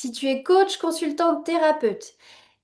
Si tu es coach, consultante, thérapeute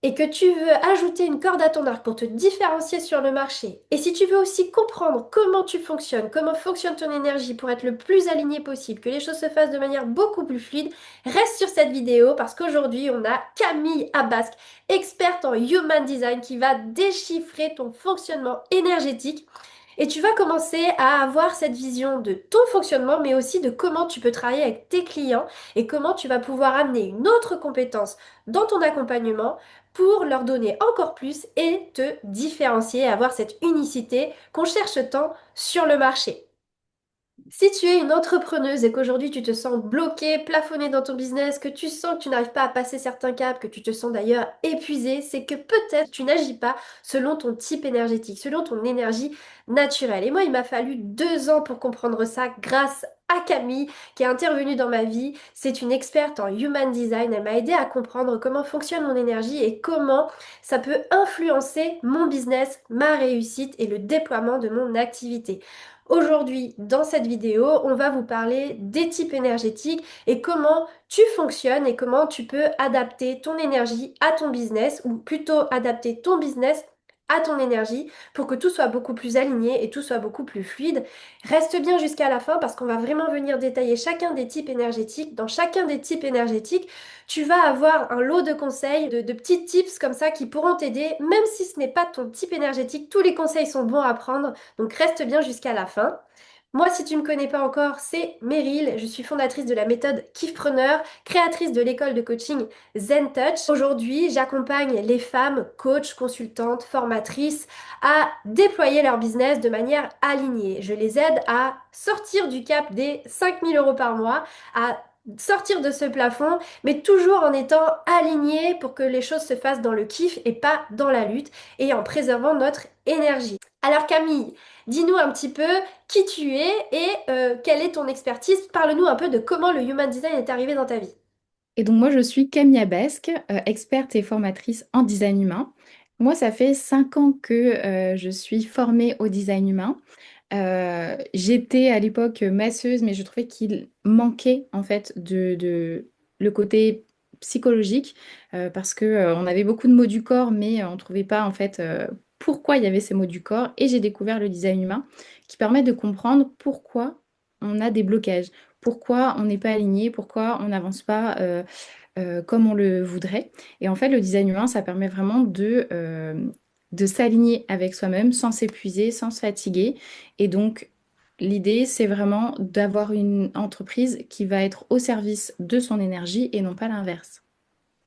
et que tu veux ajouter une corde à ton arc pour te différencier sur le marché, et si tu veux aussi comprendre comment tu fonctionnes, comment fonctionne ton énergie pour être le plus aligné possible, que les choses se fassent de manière beaucoup plus fluide, reste sur cette vidéo parce qu'aujourd'hui on a Camille Abasque, experte en Human Design, qui va déchiffrer ton fonctionnement énergétique. Et tu vas commencer à avoir cette vision de ton fonctionnement, mais aussi de comment tu peux travailler avec tes clients et comment tu vas pouvoir amener une autre compétence dans ton accompagnement pour leur donner encore plus et te différencier, avoir cette unicité qu'on cherche tant sur le marché. Si tu es une entrepreneuse et qu'aujourd'hui tu te sens bloquée, plafonnée dans ton business, que tu sens que tu n'arrives pas à passer certains caps, que tu te sens d'ailleurs épuisée, c'est que peut-être tu n'agis pas selon ton type énergétique, selon ton énergie naturelle. Et moi, il m'a fallu 2 ans pour comprendre ça grâce à Camille qui est intervenue dans ma vie. C'est une experte en Human Design. Elle m'a aidé à comprendre comment fonctionne mon énergie et comment ça peut influencer mon business, ma réussite et le déploiement de mon activité. Aujourd'hui, dans cette vidéo, on va vous parler des types énergétiques et comment tu fonctionnes et comment tu peux adapter ton énergie à ton business ou plutôt adapter ton business à ton énergie pour que tout soit beaucoup plus aligné et tout soit beaucoup plus fluide. Reste bien jusqu'à la fin parce qu'on va vraiment venir détailler chacun des types énergétiques. Dans chacun des types énergétiques, tu vas avoir un lot de conseils, de petits tips comme ça qui pourront t'aider, même si ce n'est pas ton type énergétique. Tous les conseils sont bons à prendre, donc reste bien jusqu'à la fin. Moi, si tu ne me connais pas encore, c'est Meryl. Je suis fondatrice de la méthode Kiffpreneur, créatrice de l'école de coaching Zen Touch. Aujourd'hui, j'accompagne les femmes, coachs, consultantes, formatrices, à déployer leur business de manière alignée. Je les aide à sortir du cap des 5 000 € par mois, à sortir de ce plafond, mais toujours en étant alignés pour que les choses se fassent dans le kiff et pas dans la lutte, et en préservant notre énergie. Alors Camille, dis-nous un petit peu qui tu es et quelle est ton expertise. Parle-nous un peu de comment le Human Design est arrivé dans ta vie. Et donc moi, je suis Camille Basque, experte et formatrice en design humain. Moi, ça fait 5 ans que je suis formée au design humain. J'étais à l'époque masseuse, mais je trouvais qu'il manquait en fait le côté psychologique parce que on avait beaucoup de mots du corps, mais on ne trouvait pas en fait pourquoi il y avait ces mots du corps. Et j'ai découvert le design humain qui permet de comprendre pourquoi on a des blocages, pourquoi on n'est pas aligné, pourquoi on n'avance pas comme on le voudrait. Et en fait, le design humain, ça permet vraiment de s'aligner avec soi-même sans s'épuiser, sans se fatiguer. Et donc, l'idée, c'est vraiment d'avoir une entreprise qui va être au service de son énergie et non pas l'inverse.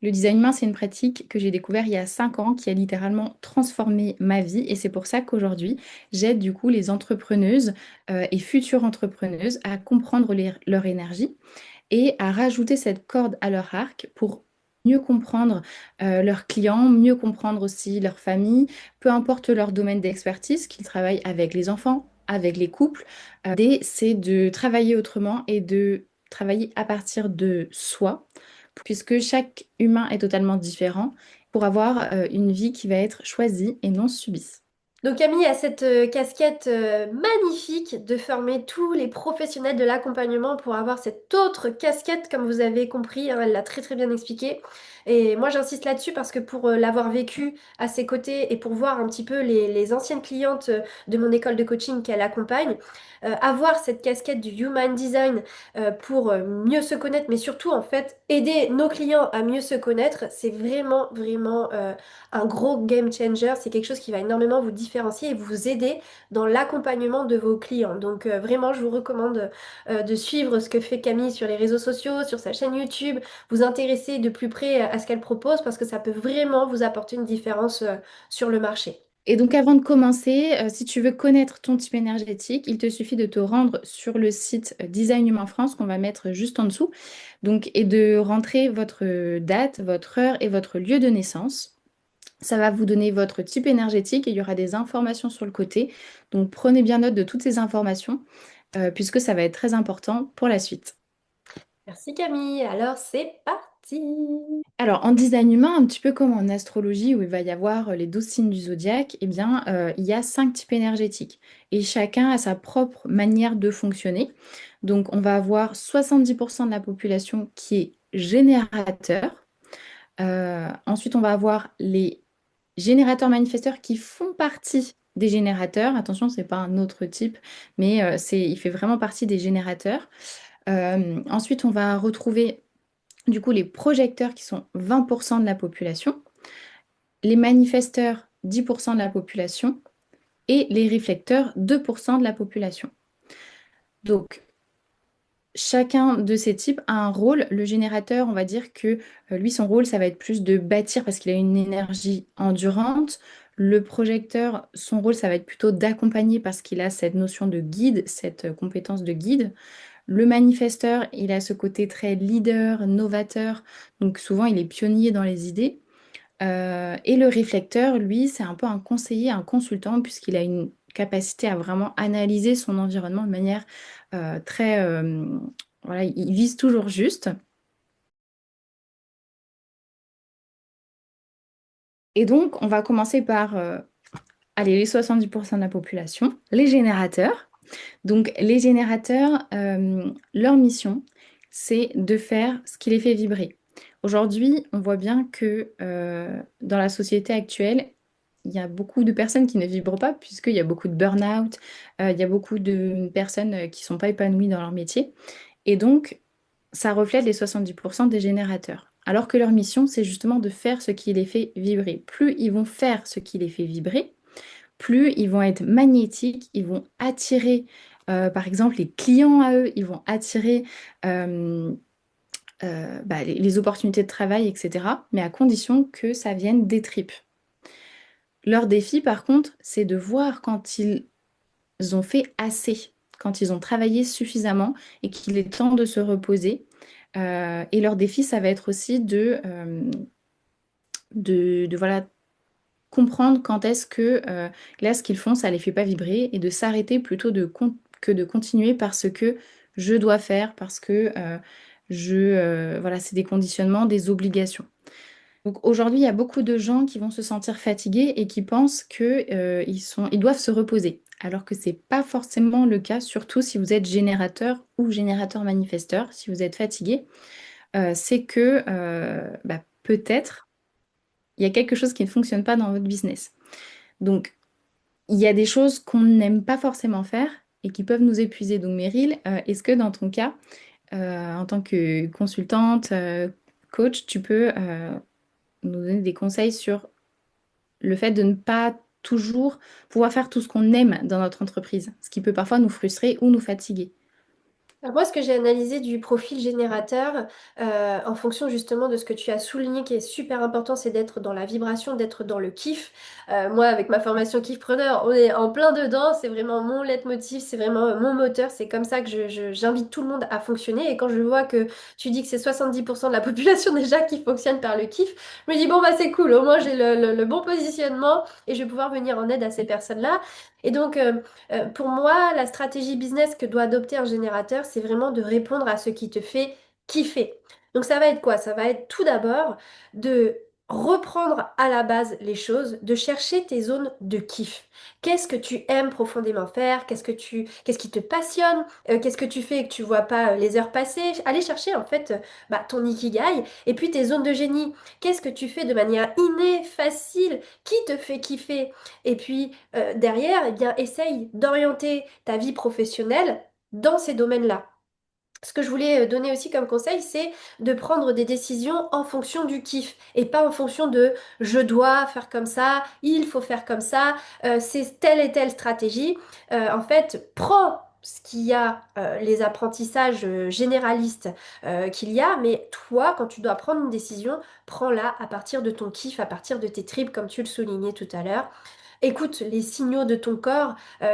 Le design humain, c'est une pratique que j'ai découvert il y a 5 ans qui a littéralement transformé ma vie et c'est pour ça qu'aujourd'hui, j'aide du coup les entrepreneuses et futures entrepreneuses à comprendre leur énergie et à rajouter cette corde à leur arc pour mieux comprendre leurs clients, mieux comprendre aussi leur famille, peu importe leur domaine d'expertise, qu'ils travaillent avec les enfants, avec les couples. L'idée, c'est de travailler autrement et de travailler à partir de soi, puisque chaque humain est totalement différent, pour avoir une vie qui va être choisie et non subie. Donc Camille a cette casquette magnifique de former tous les professionnels de l'accompagnement pour avoir cette autre casquette, comme vous avez compris, hein, elle l'a très très bien expliqué. Et moi j'insiste là-dessus parce que pour l'avoir vécu à ses côtés et pour voir un petit peu les anciennes clientes de mon école de coaching qu'elle accompagne, avoir cette casquette du Human Design pour mieux se connaître, mais surtout en fait aider nos clients à mieux se connaître, c'est vraiment vraiment un gros game changer. C'est quelque chose qui va énormément vous différencier et vous aider dans l'accompagnement de vos clients. Donc vraiment, je vous recommande de suivre ce que fait Camille sur les réseaux sociaux, sur sa chaîne YouTube, vous intéresser de plus près à ce qu'elle propose parce que ça peut vraiment vous apporter une différence sur le marché. Et donc avant de commencer, si tu veux connaître ton type énergétique, il te suffit de te rendre sur le site Design Humain France qu'on va mettre juste en dessous. Donc, et de rentrer votre date, votre heure et votre lieu de naissance. Ça va vous donner votre type énergétique et il y aura des informations sur le côté. Donc prenez bien note de toutes ces informations puisque ça va être très important pour la suite. Merci Camille, alors c'est parti. Alors, en design humain, un petit peu comme en astrologie où il va y avoir les 12 signes du zodiaque, eh bien, il y a 5 types énergétiques et chacun a sa propre manière de fonctionner. Donc, on va avoir 70% de la population qui est générateurs. Ensuite, on va avoir les générateurs manifesteurs qui font partie des générateurs. Attention, c'est pas un autre type, mais il fait vraiment partie des générateurs. Ensuite, on va retrouver du coup les projecteurs qui sont 20% de la population, les manifesteurs 10% de la population et les réflecteurs 2% de la population. Donc, chacun de ces types a un rôle. Le générateur, on va dire que lui, son rôle, ça va être plus de bâtir parce qu'il a une énergie endurante. Le projecteur, son rôle, ça va être plutôt d'accompagner parce qu'il a cette notion de guide, cette compétence de guide. Le manifesteur, il a ce côté très leader, novateur, donc souvent il est pionnier dans les idées. Et le réflecteur, lui, c'est un peu un conseiller, un consultant, puisqu'il a une capacité à vraiment analyser son environnement de manière très... voilà, il vise toujours juste. Et donc, on va commencer par, allez, les 70% de la population, les générateurs. Donc, les générateurs, leur mission, c'est de faire ce qui les fait vibrer. Aujourd'hui, on voit bien que dans la société actuelle, il y a beaucoup de personnes qui ne vibrent pas, puisqu'il y a beaucoup de burn-out, il y a beaucoup de personnes qui ne sont pas épanouies dans leur métier. Et donc, ça reflète les 70% des générateurs. Alors que leur mission, c'est justement de faire ce qui les fait vibrer. Plus ils vont faire ce qui les fait vibrer, plus ils vont être magnétiques, ils vont attirer, par exemple, les clients à eux, ils vont attirer euh, les opportunités de travail, etc. Mais à condition que ça vienne des tripes. Leur défi, par contre, c'est de voir quand ils ont fait assez, quand ils ont travaillé suffisamment et qu'il est temps de se reposer. Et leur défi, ça va être aussi voilà, comprendre quand est-ce que là, ce qu'ils font, ça les fait pas vibrer et de s'arrêter plutôt que de continuer parce que je dois faire, parce que voilà, c'est des conditionnements, des obligations. Donc aujourd'hui, il y a beaucoup de gens qui vont se sentir fatigués et qui pensent que ils doivent se reposer, alors que c'est pas forcément le cas, surtout si vous êtes générateur ou générateur manifesteur. Si vous êtes fatigué, c'est que peut-être il y a quelque chose qui ne fonctionne pas dans votre business. Donc il y a des choses qu'on n'aime pas forcément faire et qui peuvent nous épuiser. Donc Meryl, est-ce que dans ton cas, en tant que consultante, coach, tu peux nous donner des conseils sur le fait de ne pas toujours pouvoir faire tout ce qu'on aime dans notre entreprise, ce qui peut parfois nous frustrer ou nous fatiguer. Alors moi, ce que j'ai analysé du profil générateur, en fonction justement de ce que tu as souligné qui est super important, c'est d'être dans la vibration, d'être dans le kiff. Moi, avec ma formation kiffpreneur, on est en plein dedans, c'est vraiment mon leitmotiv, c'est vraiment mon moteur, c'est comme ça que j'invite tout le monde à fonctionner. Et quand je vois que tu dis que c'est 70% de la population déjà qui fonctionne par le kiff, je me dis, bon, bah c'est cool, au moins j'ai le bon positionnement et je vais pouvoir venir en aide à ces personnes-là. Et donc, pour moi, la stratégie business que doit adopter un générateur, c'est vraiment de répondre à ce qui te fait kiffer. Donc ça va être quoi? Ça va être tout d'abord de reprendre à la base les choses, de chercher tes zones de kiff. Qu'est-ce que tu aimes profondément faire? Qu'est-ce qui te passionne? Qu'est-ce que tu fais et que tu vois pas les heures passer? Aller chercher en fait ton ikigai et puis tes zones de génie. Qu'est-ce que tu fais de manière innée, facile, qui te fait kiffer? Et puis derrière, eh bien, essaye d'orienter ta vie professionnelle dans ces domaines-là. Ce que je voulais donner aussi comme conseil, c'est de prendre des décisions en fonction du kiff et pas en fonction de je dois faire comme ça, il faut faire comme ça, c'est telle et telle stratégie. En fait, prends ce qu'il y a, les apprentissages généralistes qu'il y a, mais toi, quand tu dois prendre une décision, prends-la à partir de ton kiff, à partir de tes tripes, comme tu le soulignais tout à l'heure. Écoute les signaux de ton corps,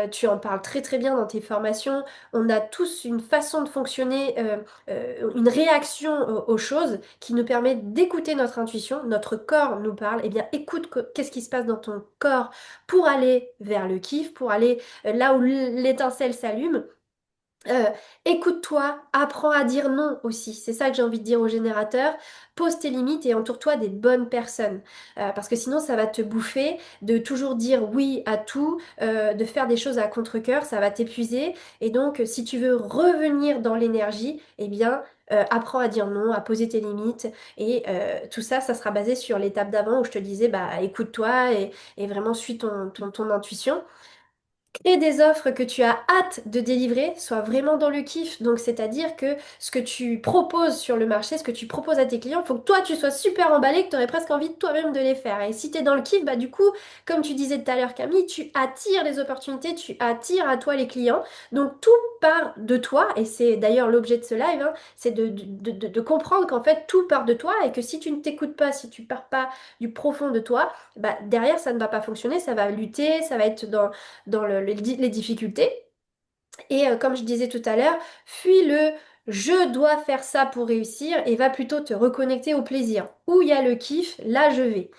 tu en parles très très bien dans tes formations. On a tous une façon de fonctionner, une réaction aux choses qui nous permet d'écouter notre intuition. Notre corps nous parle. Eh bien, écoute qu'est-ce qui se passe dans ton corps pour aller vers le kiff, pour aller là où l'étincelle s'allume. Euh, Écoute-toi, apprends à dire non aussi. C'est ça que j'ai envie de dire aux générateurs. Pose tes limites et entoure-toi des bonnes personnes. Parce que sinon, ça va te bouffer de toujours dire oui à tout, de faire des choses à contre-cœur, ça va t'épuiser. Et donc, si tu veux revenir dans l'énergie, eh bien, apprends à dire non, à poser tes limites. Et tout ça, ça sera basé sur l'étape d'avant où je te disais, bah, écoute-toi et vraiment suis ton intuition. Crée des offres que tu as hâte de délivrer, sois vraiment dans le kiff. Donc, c'est-à-dire que ce que tu proposes sur le marché, ce que tu proposes à tes clients, il faut que toi, tu sois super emballé, que tu aurais presque envie de toi-même de les faire. Et si tu es dans le kiff, bah du coup, comme tu disais tout à l'heure, Camille, tu attires les opportunités, tu attires à toi les clients. Donc, tout part de toi. Et c'est d'ailleurs l'objet de ce live, hein, c'est de comprendre qu'en fait, tout part de toi et que si tu ne t'écoutes pas, si tu pars pas du profond de toi, bah derrière, ça ne va pas fonctionner, ça va lutter, ça va être dans les difficultés. Et comme je disais tout à l'heure, fuis le je dois faire ça pour réussir et va plutôt te reconnecter au plaisir. Où il y a le kiff, là je vais.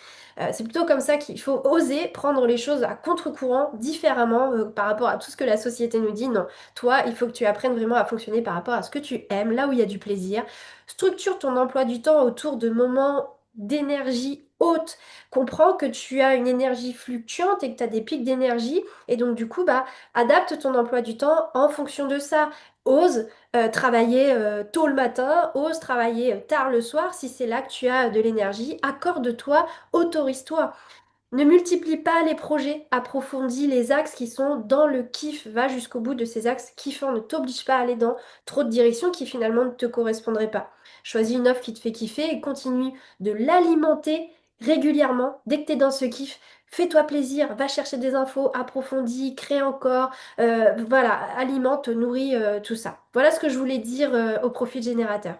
C'est plutôt comme ça qu'il faut oser prendre les choses à contre-courant, différemment par rapport à tout ce que la société nous dit. Non, toi, il faut que tu apprennes vraiment à fonctionner par rapport à ce que tu aimes, là où il y a du plaisir. Structure ton emploi du temps autour de moments d'énergie haute. Comprends que tu as une énergie fluctuante et que tu as des pics d'énergie. Et donc, du coup, bah, adapte ton emploi du temps en fonction de ça. Ose travailler tôt le matin, ose travailler tard le soir si c'est là que tu as de l'énergie. Accorde-toi, autorise-toi. Ne multiplie pas les projets, approfondis les axes qui sont dans le kiff, va jusqu'au bout de ces axes kiffants, ne t'oblige pas à aller dans trop de directions qui finalement ne te correspondraient pas. Choisis une offre qui te fait kiffer et continue de l'alimenter régulièrement. Dès que tu es dans ce kiff, fais-toi plaisir, va chercher des infos, approfondis, crée encore, voilà, alimente, nourris tout ça. Voilà ce que je voulais dire au profil générateur.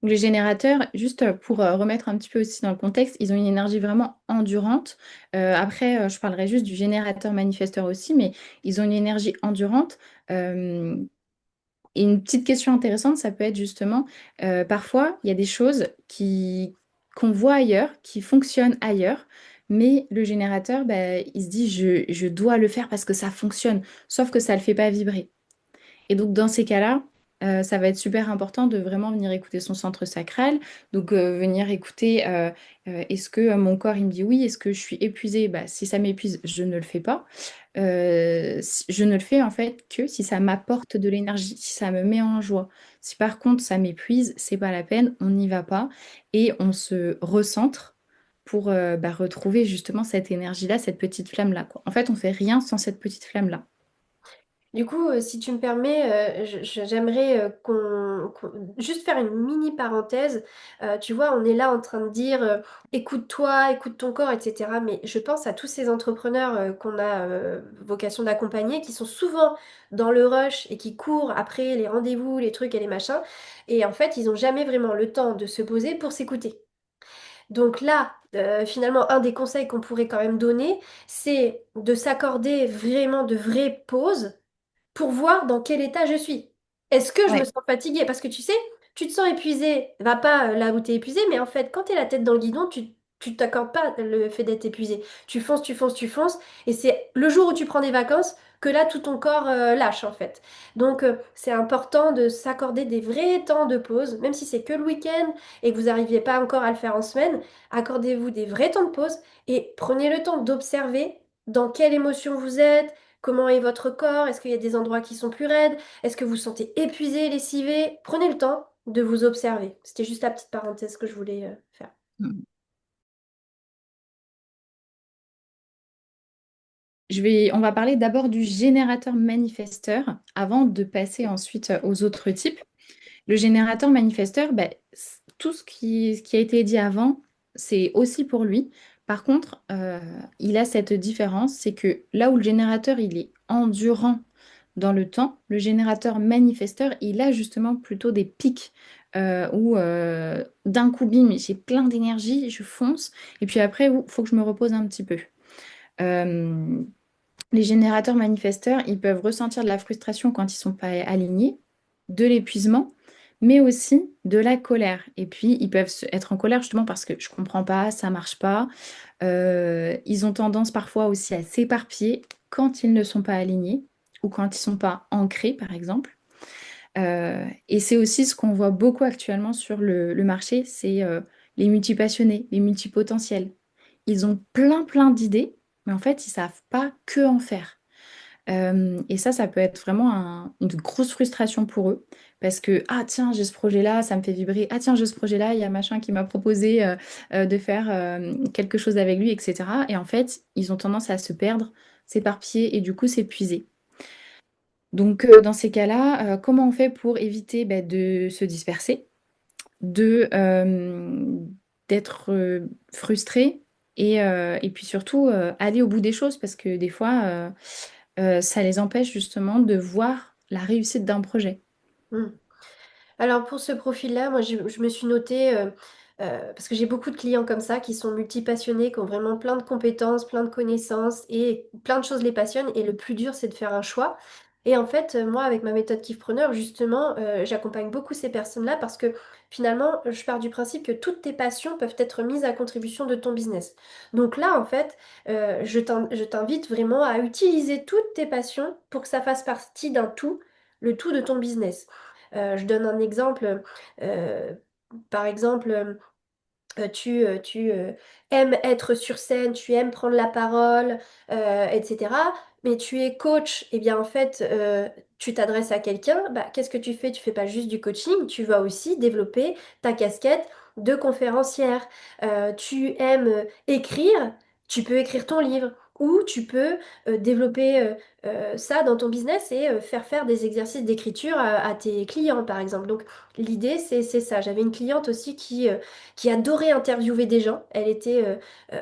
Donc, les générateurs, juste pour remettre un petit peu aussi dans le contexte, ils ont une énergie vraiment endurante. Après, je parlerai juste du générateur manifesteur aussi, mais ils ont une énergie endurante. Euh, et une petite question intéressante, ça peut être justement, parfois, il y a des choses qu'on voit ailleurs, qui fonctionnent ailleurs, mais le générateur, bah, il se dit, je dois le faire parce que ça fonctionne, sauf que ça ne le fait pas vibrer. Et donc, dans ces cas-là, ça va être super important de vraiment venir écouter son centre sacral. Donc, venir écouter, est-ce que mon corps, il me dit oui, est-ce que je suis épuisée? Bah, si ça m'épuise, je ne le fais pas. Je ne le fais en fait que si ça m'apporte de l'énergie, si ça me met en joie. Si par contre ça m'épuise, c'est pas la peine, on n'y va pas et on se recentre pour bah, retrouver justement cette énergie-là, cette petite flamme-là, quoi. En fait, on fait rien sans cette petite flamme-là. Du coup, si tu me permets, j'aimerais juste faire une mini parenthèse. Tu vois, on est là en train de dire écoute-toi, écoute ton corps, etc. Mais je pense à tous ces entrepreneurs qu'on a vocation d'accompagner, qui sont souvent dans le rush et qui courent après les rendez-vous, les trucs et les machins. Et en fait, ils n'ont jamais vraiment le temps de se poser pour s'écouter. Donc là, finalement, un des conseils qu'on pourrait quand même donner, c'est de s'accorder vraiment de vraies pauses pour voir dans quel état je suis. Est-ce que je me Ouais. sens fatiguée? Parce que tu sais, tu te sens épuisé, va pas là où tu es épuisé, mais en fait, quand tu es la tête dans le guidon, tu t'accordes pas le fait d'être épuisé. Tu fonces, tu fonces, tu fonces, et c'est le jour où tu prends des vacances que là, tout ton corps lâche en fait. Donc, c'est important de s'accorder des vrais temps de pause, même si c'est que le week-end et que vous n'arriviez pas encore à le faire en semaine, accordez-vous des vrais temps de pause et prenez le temps d'observer dans quelle émotion vous êtes. Comment est votre corps? Est-ce qu'il y a des endroits qui sont plus raides? Est-ce que vous vous sentez épuisé, lessivé? Prenez le temps de vous observer. C'était juste la petite parenthèse que je voulais faire. On va parler d'abord du générateur manifesteur avant de passer ensuite aux autres types. Le générateur manifesteur, ben, tout ce qui a été dit avant, c'est aussi pour lui. Par contre, il a cette différence, c'est que là où le générateur, il est endurant dans le temps, le générateur manifesteur, il a justement plutôt des pics où d'un coup, bim, j'ai plein d'énergie, je fonce, et puis après, il faut que je me repose un petit peu. Euh, les générateurs manifesteurs, ils peuvent ressentir de la frustration quand ils sont pas alignés, de l'épuisement, mais aussi de la colère. Et puis, ils peuvent être en colère justement parce que je comprends pas, ça marche pas. Ils ont tendance parfois aussi à s'éparpiller quand ils ne sont pas alignés ou quand ils sont pas ancrés, par exemple. Et c'est aussi ce qu'on voit beaucoup actuellement sur le marché, c'est les multipassionnés, les multipotentiels. Ils ont plein d'idées, mais en fait, ils savent pas que en faire. Et ça peut être vraiment une grosse frustration pour eux parce que, ah tiens, j'ai ce projet-là, ça me fait vibrer. Ah tiens, j'ai ce projet-là, il y a machin qui m'a proposé de faire quelque chose avec lui, etc. Et en fait, ils ont tendance à se perdre, s'éparpiller et du coup s'épuiser. Donc, dans ces cas-là, comment on fait pour éviter de se disperser, de, d'être frustré et puis surtout aller au bout des choses parce que des fois, ça les empêche justement de voir la réussite d'un projet. Hmm. Alors pour ce profil-là, moi je me suis notée, parce que j'ai beaucoup de clients comme ça qui sont multipassionnés, qui ont vraiment plein de compétences, plein de connaissances et plein de choses les passionnent. Et le plus dur, c'est de faire un choix. Et en fait, moi, avec ma méthode Kifpreneur, justement, j'accompagne beaucoup ces personnes-là parce que finalement, je pars du principe que toutes tes passions peuvent être mises à contribution de ton business. Donc là, en fait, je t'invite vraiment à utiliser toutes tes passions pour que ça fasse partie d'un tout, le tout de ton business. Je donne un exemple. euh, Par exemple, tu aimes être sur scène, tu aimes prendre la parole, etc. Mais tu es coach, et bien en fait, tu t'adresses à quelqu'un, bah, qu'est-ce que tu fais? Tu fais pas juste du coaching, tu vas aussi développer ta casquette de conférencière. Tu aimes écrire, tu peux écrire ton livre. Ou tu peux développer ça dans ton business et faire des exercices d'écriture à tes clients, par exemple. Donc, l'idée, c'est ça. J'avais une cliente aussi qui adorait interviewer des gens. Elle était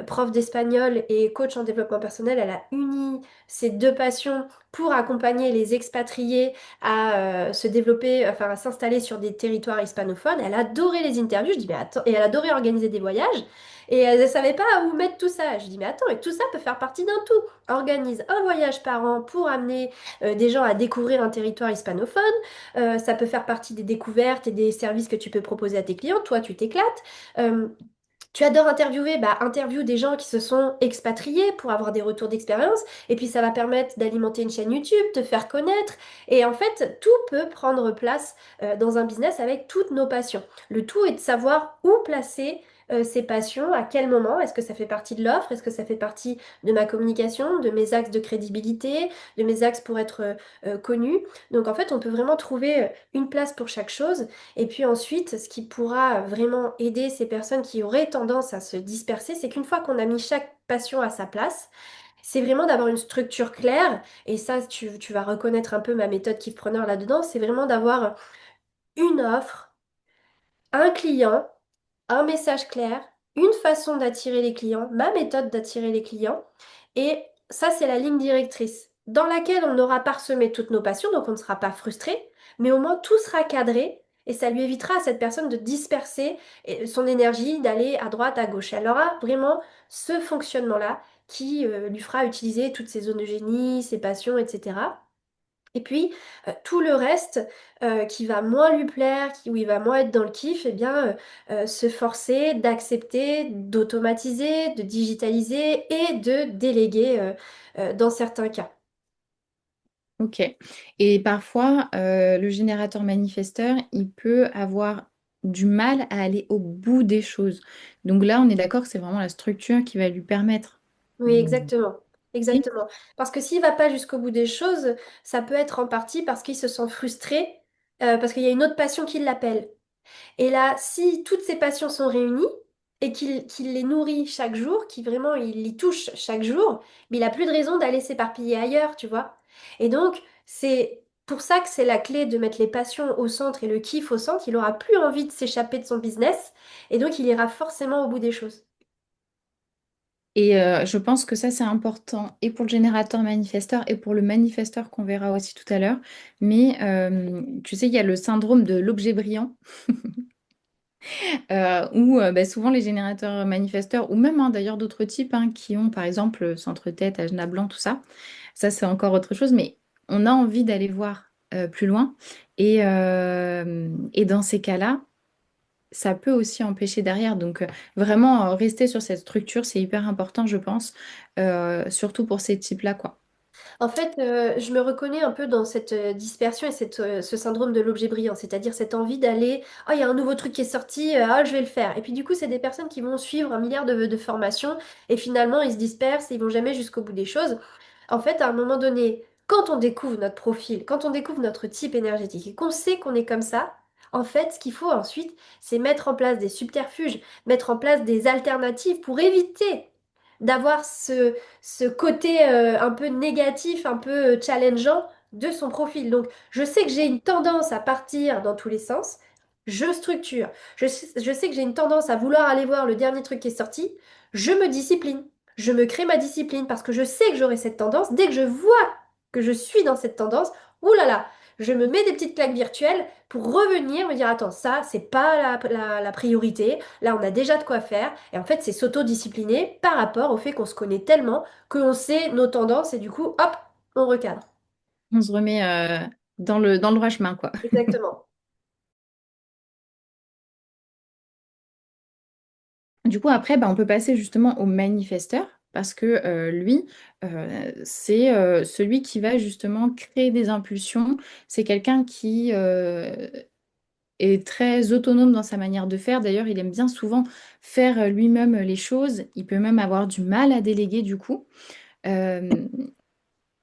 prof d'espagnol et coach en développement personnel. Elle a uni ces deux passions pour accompagner les expatriés à se développer, enfin à s'installer sur des territoires hispanophones. Elle adorait les interviews. Je dis, mais attends, et elle adorait organiser des voyages. Et elle ne savait pas où mettre tout ça. Je dis, mais attends, et tout ça peut faire partie d'un tout. Organise un voyage par an pour amener des gens à découvrir un territoire hispanophone. Ça peut faire partie des découvertes et des services que tu peux proposer à tes clients. Toi, tu t'éclates. Euh, Tu adores interviewer, bah interview des gens qui se sont expatriés pour avoir des retours d'expérience. Et puis ça va permettre d'alimenter une chaîne YouTube, te faire connaître. Et en fait, tout peut prendre place dans un business avec toutes nos passions. Le tout est de savoir où placer ces passions, à quel moment. Est-ce que ça fait partie de l'offre? Est-ce que ça fait partie de ma communication, de mes axes de crédibilité, de mes axes pour être connu? Donc en fait, on peut vraiment trouver une place pour chaque chose. Et puis ensuite, ce qui pourra vraiment aider ces personnes qui auraient tendance à se disperser, c'est qu'une fois qu'on a mis chaque passion à sa place, c'est vraiment d'avoir une structure claire. Et ça, tu vas reconnaître un peu ma méthode Kidpreneur là-dedans. C'est vraiment d'avoir une offre, un client, un message clair, une façon d'attirer les clients, ma méthode d'attirer les clients. Et ça, c'est la ligne directrice dans laquelle on aura parsemé toutes nos passions, donc on ne sera pas frustré, mais au moins tout sera cadré et ça lui évitera à cette personne de disperser son énergie, d'aller à droite, à gauche. Elle aura vraiment ce fonctionnement-là qui lui fera utiliser toutes ses zones de génie, ses passions, etc. Et puis, tout le reste qui va moins lui plaire, où il va moins être dans le kiff, eh bien, se forcer d'accepter, d'automatiser, de digitaliser et de déléguer dans certains cas. Ok. Et parfois, le générateur manifesteur, il peut avoir du mal à aller au bout des choses. Donc là, on est d'accord que c'est vraiment la structure qui va lui permettre. Oui, exactement. Exactement. Parce que s'il va pas jusqu'au bout des choses, ça peut être en partie parce qu'il se sent frustré, parce qu'il y a une autre passion qui l'appelle. Et là, si toutes ces passions sont réunies et qu'il les nourrit chaque jour, qu'il vraiment il y touche chaque jour, mais il n'a plus de raison d'aller s'éparpiller ailleurs, tu vois. Et donc, c'est pour ça que c'est la clé de mettre les passions au centre et le kiff au centre. Il aura plus envie de s'échapper de son business et donc il ira forcément au bout des choses. Et je pense que ça, c'est important et pour le générateur manifesteur et pour le manifesteur qu'on verra aussi tout à l'heure. Mais tu sais, il y a le syndrome de l'objet brillant où souvent les générateurs manifesteurs ou même d'ailleurs d'autres types qui ont par exemple centre-tête, agenda blanc, tout ça. Ça, c'est encore autre chose, mais on a envie d'aller voir plus loin. Et dans ces cas-là, ça peut aussi empêcher derrière. Donc, vraiment, rester sur cette structure, c'est hyper important, je pense, surtout pour ces types-là, quoi. En fait, je me reconnais un peu dans cette dispersion et ce syndrome de l'objet brillant, c'est-à-dire cette envie d'aller, oh, il y a un nouveau truc qui est sorti, ah, je vais le faire. Et puis du coup, c'est des personnes qui vont suivre un milliard de formations et finalement, ils se dispersent et ils vont jamais jusqu'au bout des choses. En fait, à un moment donné, Quand on découvre notre profil, quand on découvre notre type énergétique et qu'on sait qu'on est comme ça, en fait, ce qu'il faut ensuite, c'est mettre en place des subterfuges, mettre en place des alternatives pour éviter d'avoir ce côté un peu négatif, un peu challengeant de son profil. Donc, je sais que j'ai une tendance à partir dans tous les sens. Je structure. Je sais que j'ai une tendance à vouloir aller voir le dernier truc qui est sorti. Je me discipline. Je me crée ma discipline parce que je sais que j'aurai cette tendance. Dès que je vois que je suis dans cette tendance, ouh là là, je me mets des petites claques virtuelles pour revenir, me dire, attends, ça, c'est pas la priorité. Là, on a déjà de quoi faire. Et en fait, c'est s'auto-discipliner par rapport au fait qu'on se connaît tellement qu'on sait nos tendances et du coup, hop, on recadre. On se remet dans le droit chemin, quoi. Exactement. Du coup, après, bah, on peut passer justement au manifesteur, parce que lui, c'est celui qui va justement créer des impulsions. C'est quelqu'un qui est très autonome dans sa manière de faire. D'ailleurs, il aime bien souvent faire lui-même les choses. Il peut même avoir du mal à déléguer, du coup. Euh,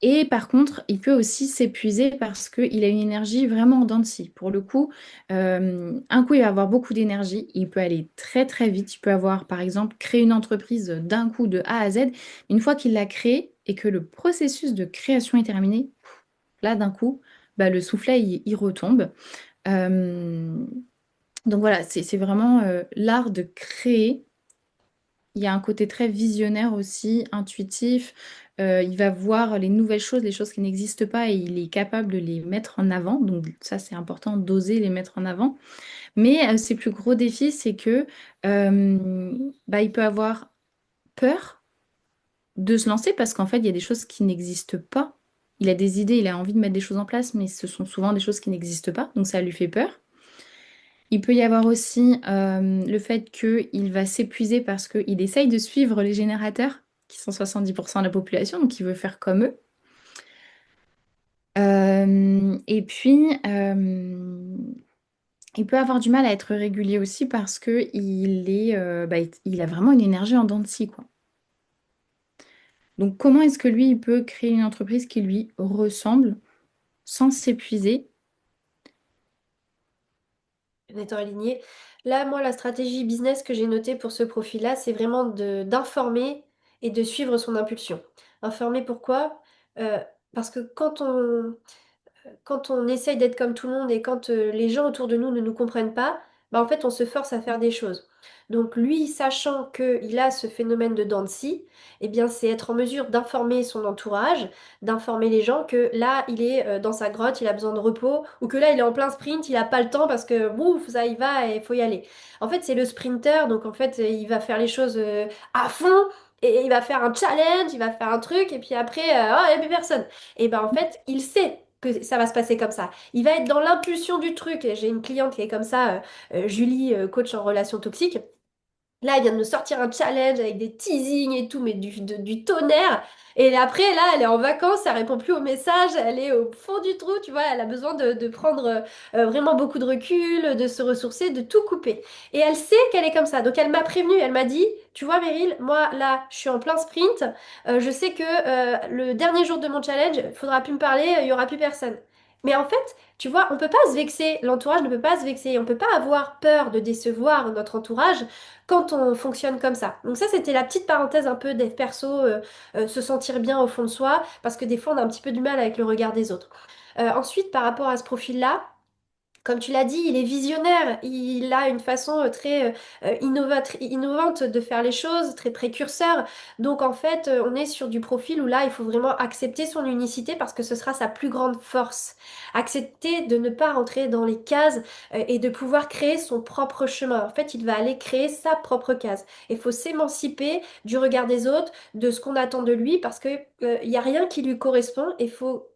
Et par contre, il peut aussi s'épuiser parce qu'il a une énergie vraiment en dents de scie. Pour le coup, un coup, il va avoir beaucoup d'énergie. Il peut aller très très vite. Il peut avoir, par exemple, créé une entreprise d'un coup de A à Z. Une fois qu'il l'a créée et que le processus de création est terminé, là, d'un coup, bah, le soufflet, il retombe. Euh, donc voilà, c'est vraiment l'art de créer. Il y a un côté très visionnaire aussi, intuitif. Il va voir les nouvelles choses, les choses qui n'existent pas, et il est capable de les mettre en avant. Donc ça, c'est important d'oser les mettre en avant. Mais ses plus gros défis, c'est que bah, il peut avoir peur de se lancer parce qu'en fait, il y a des choses qui n'existent pas. Il a des idées, il a envie de mettre des choses en place, mais ce sont souvent des choses qui n'existent pas. Donc ça lui fait peur. Il peut y avoir aussi le fait qu'il va s'épuiser parce qu'il essaye de suivre les générateurs, qui sont 70% de la population, donc il veut faire comme eux. Et puis, il peut avoir du mal à être régulier aussi parce qu'il est, bah, il a vraiment une énergie en dents de scie, quoi. Donc, comment est-ce que lui, il peut créer une entreprise qui lui ressemble sans s'épuiser? En étant aligné. Là, moi, la stratégie business que j'ai notée pour ce profil-là, c'est vraiment d'informer et de suivre son impulsion. Informer pourquoi? Parce que quand on essaye d'être comme tout le monde et quand les gens autour de nous ne nous comprennent pas, bah en fait, on se force à faire des choses. Donc lui, sachant qu'il a ce phénomène de dents de scie, eh bien, c'est être en mesure d'informer son entourage, d'informer les gens que là, il est dans sa grotte, il a besoin de repos, ou que là, il est en plein sprint, il n'a pas le temps parce que, bouf, ça y va et il faut y aller. En fait, c'est le sprinter, donc en fait, il va faire les choses à fond. Et il va faire un challenge, il va faire un truc, et puis après, oh, il n'y a plus personne. Et ben en fait, il sait que ça va se passer comme ça. Il va être dans l'impulsion du truc. Et j'ai une cliente qui est comme ça, Julie, coach en relation toxique. Là, il vient de me sortir un challenge avec des teasings et tout, mais du tonnerre. Et après, là, elle est en vacances, elle répond plus aux messages, elle est au fond du trou, tu vois, elle a besoin de prendre vraiment beaucoup de recul, de se ressourcer, de tout couper. Et elle sait qu'elle est comme ça. Donc elle m'a prévenue, elle m'a dit, tu vois, Meryl, moi, là, je suis en plein sprint, je sais que le dernier jour de mon challenge, il faudra plus me parler, il y aura plus personne. Mais en fait, tu vois, on peut pas se vexer, l'entourage ne peut pas se vexer, on peut pas avoir peur de décevoir notre entourage quand on fonctionne comme ça. Donc ça, c'était la petite parenthèse un peu des perso, se sentir bien au fond de soi, parce que des fois, on a un petit peu du mal avec le regard des autres. Ensuite, par rapport à ce profil-là, comme tu l'as dit, il est visionnaire, il a une façon très innovante de faire les choses, très précurseur. Donc en fait, on est sur du profil où là, il faut vraiment accepter son unicité parce que ce sera sa plus grande force. Accepter de ne pas rentrer dans les cases et de pouvoir créer son propre chemin. En fait, il va aller créer sa propre case. Il faut s'émanciper du regard des autres, de ce qu'on attend de lui parce que il n'y a rien qui lui correspond. Il faut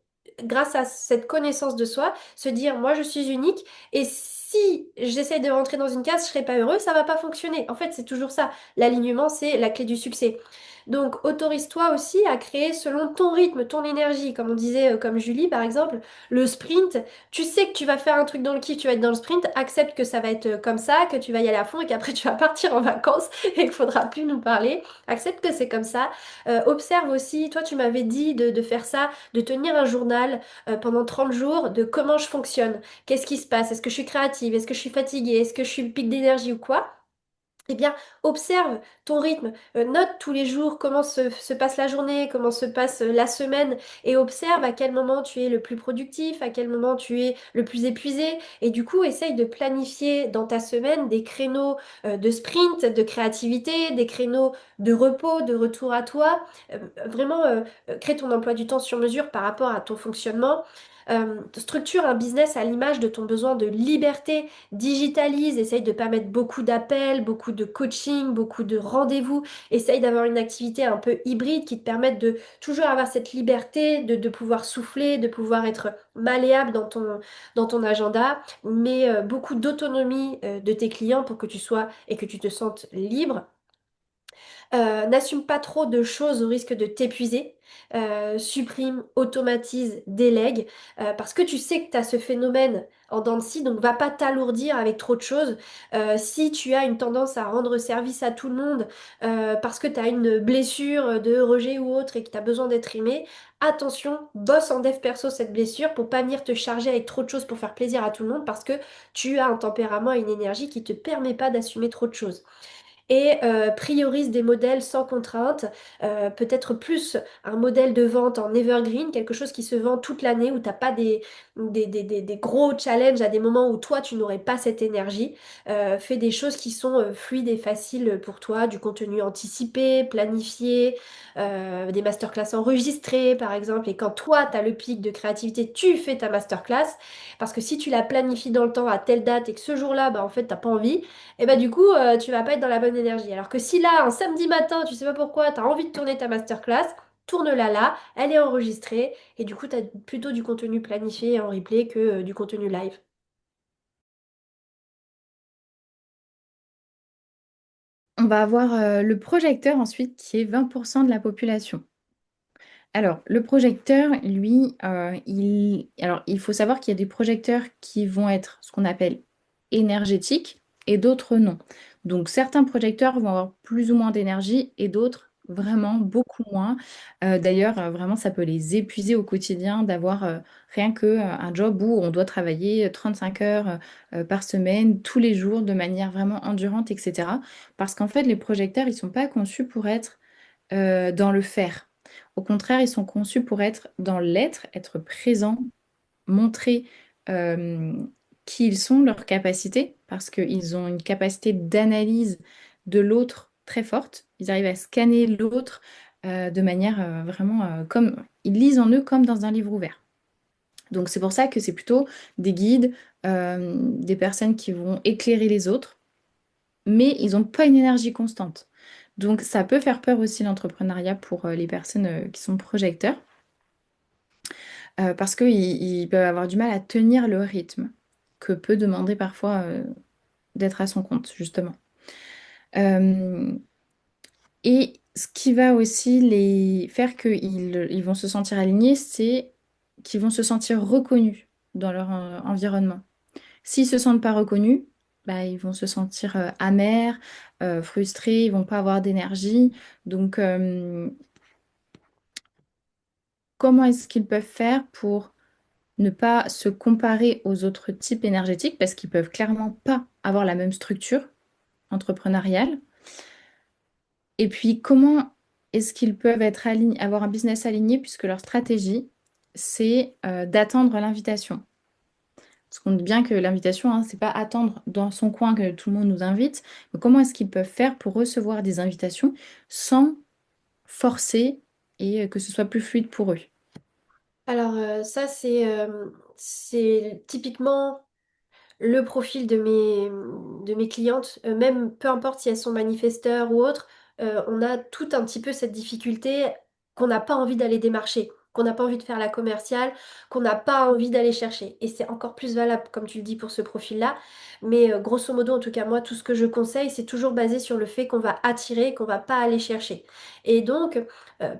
grâce à cette connaissance de soi, se dire, moi, je suis unique, et si j'essaie de rentrer dans une case, je serai pas heureux, ça va pas fonctionner. En fait, c'est toujours ça. L'alignement, c'est la clé du succès. Donc, autorise-toi aussi à créer selon ton rythme, ton énergie. Comme on disait, comme Julie par exemple, le sprint, tu sais que tu vas faire un truc dans le kiff, tu vas être dans le sprint, accepte que ça va être comme ça, que tu vas y aller à fond et qu'après tu vas partir en vacances et qu'il faudra plus nous parler. Accepte que c'est comme ça. Observe aussi, toi tu m'avais dit de faire ça, de tenir un journal pendant 30 jours de comment je fonctionne, qu'est-ce qui se passe, est-ce que je suis créative, est-ce que je suis fatiguée, est-ce que je suis pic d'énergie ou quoi. Eh bien, observe ton rythme, note tous les jours comment se passe la journée, comment se passe la semaine, et observe à quel moment tu es le plus productif, à quel moment tu es le plus épuisé, et du coup, essaye de planifier dans ta semaine des créneaux de sprint, de créativité, des créneaux de repos, de retour à toi. Vraiment, crée ton emploi du temps sur mesure par rapport à ton fonctionnement. Structure un business à l'image de ton besoin de liberté, digitalise, essaye de pas mettre beaucoup d'appels, beaucoup de coaching, beaucoup de rendez-vous, essaye d'avoir une activité un peu hybride qui te permette de toujours avoir cette liberté, de pouvoir souffler, de pouvoir être malléable dans ton agenda, mais beaucoup d'autonomie de tes clients pour que tu sois et que tu te sentes libre. N'assume pas trop de choses au risque de t'épuiser. Supprime, automatise, délègue, parce que tu sais que tu as ce phénomène en dents de scie, donc va pas t'alourdir avec trop de choses. Si tu as une tendance à rendre service à tout le monde parce que tu as une blessure de rejet ou autre et que tu as besoin d'être aimé, attention, bosse en dev perso cette blessure pour pas venir te charger avec trop de choses pour faire plaisir à tout le monde parce que tu as un tempérament et une énergie qui te permet pas d'assumer trop de choses et priorise des modèles sans contrainte, peut-être plus un modèle de vente en evergreen, quelque chose qui se vend toute l'année où tu n'as pas des gros challenges à des moments où toi tu n'aurais pas cette énergie. Fais des choses qui sont fluides et faciles pour toi, du contenu anticipé, planifié, des masterclass enregistrées par exemple, et quand toi tu as le pic de créativité, tu fais ta masterclass, parce que si tu la planifies dans le temps à telle date et que ce jour-là, bah, en fait, t'as pas envie, et bah du coup, tu vas pas être dans la bonne énergie. Alors que si là, un samedi matin, tu sais pas pourquoi, tu as envie de tourner ta masterclass, tourne-la là, elle est enregistrée, et du coup, tu as plutôt du contenu planifié et en replay que du contenu live. On va avoir le projecteur ensuite qui est 20% de la population. Alors, le projecteur, lui, il faut savoir qu'il y a des projecteurs qui vont être ce qu'on appelle énergétiques et d'autres non. Donc, certains projecteurs vont avoir plus ou moins d'énergie et d'autres vraiment beaucoup moins. D'ailleurs, vraiment, ça peut les épuiser au quotidien d'avoir rien que un job où on doit travailler 35 heures par semaine, tous les jours, de manière vraiment endurante, etc. Parce qu'en fait, les projecteurs, ils ne sont pas conçus pour être dans le faire. Au contraire, ils sont conçus pour être dans l'être, être présent, montrer euh, qui ils sont, leurs capacités, parce qu'ils ont une capacité d'analyse de l'autre très forte. Ils arrivent à scanner l'autre de manière vraiment comme ils lisent en eux comme dans un livre ouvert. Donc c'est pour ça que c'est plutôt des guides, des personnes qui vont éclairer les autres, mais ils n'ont pas une énergie constante. Donc ça peut faire peur aussi l'entrepreneuriat pour les personnes qui sont projecteurs, parce qu'ils peuvent avoir du mal à tenir le rythme que peut demander parfois d'être à son compte, justement. Euh, et ce qui va aussi les faire qu'ils vont se sentir alignés, c'est qu'ils vont se sentir reconnus dans leur environnement. S'ils se sentent pas reconnus, bah, ils vont se sentir amers, frustrés, ils vont pas avoir d'énergie. Donc, comment est-ce qu'ils peuvent faire pour ne pas se comparer aux autres types énergétiques parce qu'ils peuvent clairement pas avoir la même structure entrepreneuriale? Et puis, comment est-ce qu'ils peuvent être avoir un business aligné puisque leur stratégie, c'est d'attendre l'invitation. Parce qu'on dit bien que l'invitation, hein, c'est pas attendre dans son coin que tout le monde nous invite, mais comment est-ce qu'ils peuvent faire pour recevoir des invitations sans forcer et que ce soit plus fluide pour eux? Alors ça, c'est typiquement le profil de mes clientes, même peu importe si elles sont manifesteurs ou autres, on a tout un petit peu cette difficulté qu'on n'a pas envie d'aller démarcher. qu'on n'a pas envie de faire la commerciale, qu'on n'a pas envie d'aller chercher. Et c'est encore plus valable, comme tu le dis, pour ce profil-là. Mais grosso modo, en tout cas, moi, tout ce que je conseille, c'est toujours basé sur le fait qu'on va attirer, qu'on va pas aller chercher. Et donc,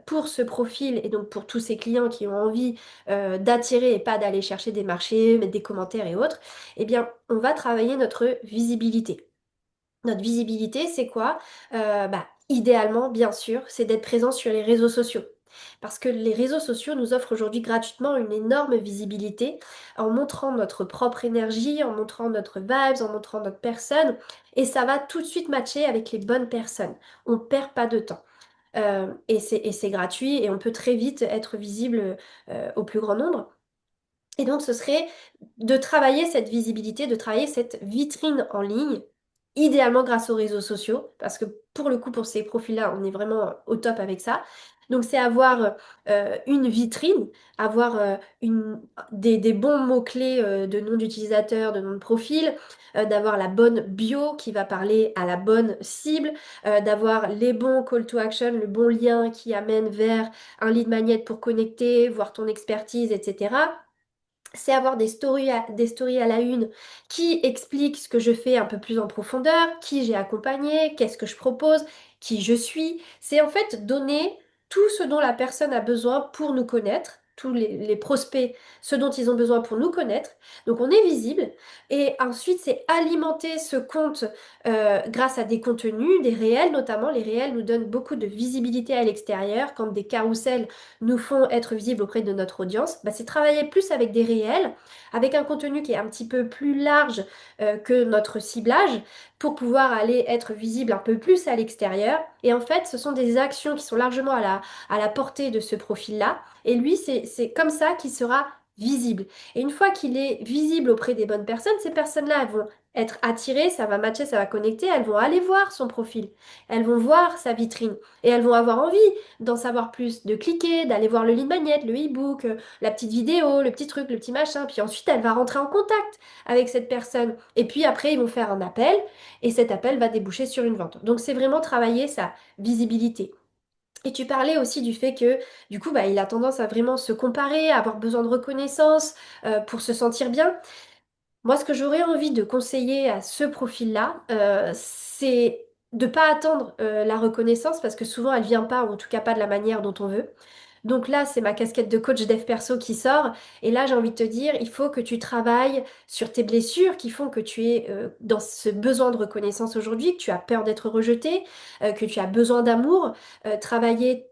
pour ce profil, et donc pour tous ces clients qui ont envie d'attirer et pas d'aller chercher des marchés, mettre des commentaires et autres, eh bien, on va travailler notre visibilité. Notre visibilité, c'est quoi? Idéalement, bien sûr, c'est d'être présent sur les réseaux sociaux. Parce que les réseaux sociaux nous offrent aujourd'hui gratuitement une énorme visibilité en montrant notre propre énergie, en montrant notre vibes, en montrant notre personne. Et ça va tout de suite matcher avec les bonnes personnes. On perd pas de temps. Et c'est gratuit et on peut très vite être visible au plus grand nombre. Et donc, ce serait de travailler cette visibilité, de travailler cette vitrine en ligne, idéalement grâce aux réseaux sociaux, parce que pour le coup, pour ces profils-là, on est vraiment au top avec ça. Donc, c'est avoir une vitrine, avoir des bons mots-clés de nom d'utilisateur, de nom de profil, d'avoir la bonne bio qui va parler à la bonne cible, d'avoir les bons call to action, le bon lien qui amène vers un lead magnet pour connecter, voir ton expertise, etc. C'est avoir des stories à la une qui expliquent ce que je fais un peu plus en profondeur, qui j'ai accompagné, qu'est-ce que je propose, qui je suis. C'est en fait donner tout ce dont la personne a besoin pour nous connaître, tous les prospects, ce dont ils ont besoin pour nous connaître. Donc on est visible. Et ensuite, c'est alimenter ce compte grâce à des contenus, des réels notamment. Les réels nous donnent beaucoup de visibilité à l'extérieur. Quand des carousels nous font être visibles auprès de notre audience, c'est travailler plus avec des réels, avec un contenu qui est un petit peu plus large que notre ciblage, pour pouvoir aller être visible un peu plus à l'extérieur. Et en fait, ce sont des actions qui sont largement à la portée de ce profil-là. Et lui, c'est comme ça qu'il sera visible. Et une fois qu'il est visible auprès des bonnes personnes, ces personnes-là, elles vont être attirées, ça va matcher, ça va connecter, elles vont aller voir son profil, elles vont voir sa vitrine et elles vont avoir envie d'en savoir plus, de cliquer, d'aller voir le lead magnet, le e-book, la petite vidéo, le petit truc, le petit machin. Puis ensuite, elle va rentrer en contact avec cette personne. Et puis après, ils vont faire un appel et cet appel va déboucher sur une vente. Donc, c'est vraiment travailler sa visibilité. Et tu parlais aussi du fait que, du coup, il a tendance à vraiment se comparer, à avoir besoin de reconnaissance pour se sentir bien. Moi, ce que j'aurais envie de conseiller à ce profil-là, c'est de pas attendre la reconnaissance parce que souvent elle vient pas, ou en tout cas pas de la manière dont on veut. Donc là, c'est ma casquette de coach dev perso qui sort. Et là, j'ai envie de te dire, il faut que tu travailles sur tes blessures qui font que tu es dans ce besoin de reconnaissance aujourd'hui, que tu as peur d'être rejeté, que tu as besoin d'amour. Travailler,